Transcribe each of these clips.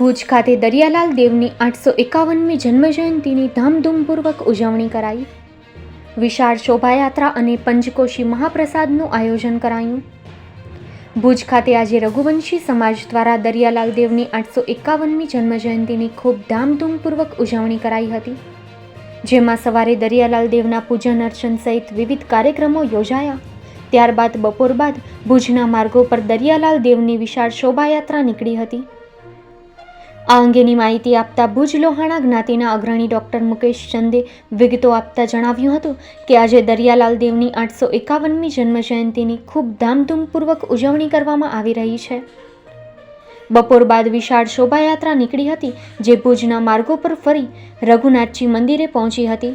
ભુજ ખાતે દરિયાલાલ દેવની 851મી જન્મજયંતિની ધામધૂમપૂર્વક ઉજવણી કરાઈ। વિશાળ શોભાયાત્રા અને પંચકોશી મહાપ્રસાદનું આયોજન કરાયું। ભુજ ખાતે આજે રઘુવંશી સમાજ દ્વારા દરિયાલાલ દેવની 851મી જન્મજયંતિની ખૂબ ધામધૂમપૂર્વક ઉજવણી કરાઈ હતી, જેમાં સવારે દરિયાલાલ દેવના પૂજન અર્ચન સહિત વિવિધ કાર્યક્રમો યોજાયા। ત્યારબાદ બપોર બાદ ભુજના માર્ગો પર દરિયાલાલ દેવની વિશાળ શોભાયાત્રા નીકળી હતી। આ અંગેની માહિતી આપતા ભુજ લોહાણા જ્ઞાતિના અગ્રણી ડૉક્ટર મુકેશ ચંદે વિગતો આપતા જણાવ્યું હતું કે આજે દરિયાલાલ દેવની 851મી જન્મજયંતિની ખૂબ ધામધૂમપૂર્વક ઉજવણી કરવામાં આવી રહી છે। બપોર બાદ વિશાળ શોભાયાત્રા નીકળી હતી, જે ભુજના માર્ગો પર ફરી રઘુનાથજી મંદિરે પહોંચી હતી।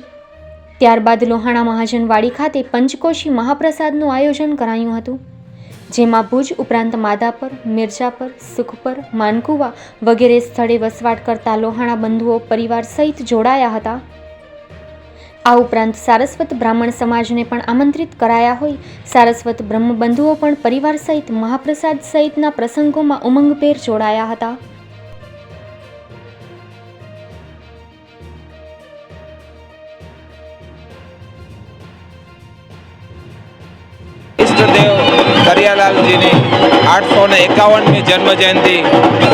ત્યારબાદ લોહાણા મહાજનવાડી ખાતે પંચકોશી મહાપ્રસાદનું આયોજન કરાયું હતું, જેમાં ભુજ ઉપરાંત માધાપર, મિર્જાપર, સુખપર, માનકુવા વગેરે સ્થળે વસવાટ કરતા લોહાણા બંધુઓ પરિવાર સહિત જોડાયા હતા। આ ઉપરાંત સારસ્વત બ્રાહ્મણ સમાજને પણ આમંત્રિત કરાયા હોય સારસ્વત બ્રહ્મબંધુઓ પણ પરિવાર સહિત મહાપ્રસાદ સહિતના પ્રસંગોમાં ઉમંગભેર જોડાયા હતા। ઇષ્ટદેવ દરિયાલાલજીની 851મી જન્મજયંતિ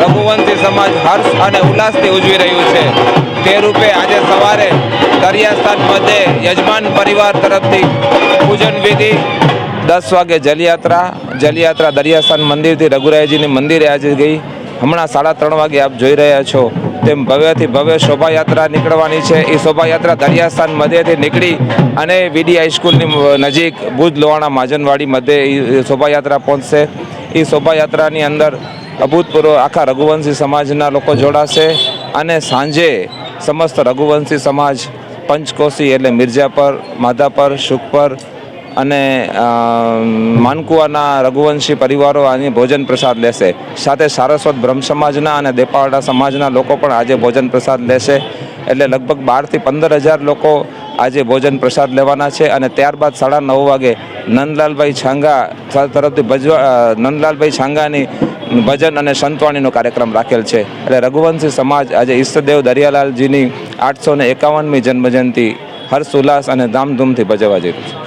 રઘુવંશી સમાજ હર્ષ અને ઉલ્લાસથી ઉજવી રહ્યું છે। તે રૂપે આજે સવારે દરિયાસ્થાન મધ્યે યજમાન પરિવાર તરફથી પૂજન વિધિ, 10 વાગે જલયાત્રા દરિયાસ્થાન મંદિરથી રઘુરાયજીની મંદિરે આજે ગઈ। હમણાં 3:30 વાગે આપ જોઈ રહ્યા છો તેમ ભવ્યથી ભવ્ય શોભાયાત્રા નીકળવાની છે। એ શોભાયાત્રા દરિયાસ્થાન મધ્યથી નીકળી અને વીડી હાઈસ્કૂલની નજીક ભુજ લોહાણા મહાજનવાડી મધ્યે એ શોભાયાત્રા પહોંચશે। એ શોભાયાત્રાની અંદર અભૂતપૂર્વ આખા રઘુવંશી સમાજના લોકો જોડાશે અને સાંજે સમસ્ત રઘુવંશી સમાજ પંચકોશી એટલે મિર્જાપર, માધાપર, સુખપર અને માનકુવાના રઘુવંશી પરિવારો અહીં ભોજન પ્રસાદ લેશે। સાથે સારસ્વત બ્રહ્મ સમાજના અને દેપાવાડા સમાજના લોકો પણ આજે ભોજન પ્રસાદ લેશે। એટલે લગભગ 12,000 થી 15,000 લોકો આજે ભોજન પ્રસાદ લેવાના છે અને ત્યારબાદ 9:30 વાગે નંદલાલભાઈ છાંગા તરફથી નંદલાલભાઈ છાંગાની ભજન અને સંતવાણીનો કાર્યક્રમ રાખેલ છે। એટલે રઘુવંશી સમાજ આજે ઈષ્ટદેવ દરિયાલાલજીની 851મી જન્મજયંતિ હર્ષ ઉલ્લાસ અને ધામધૂમથી ભજવવા જઈ રહ્યું છે।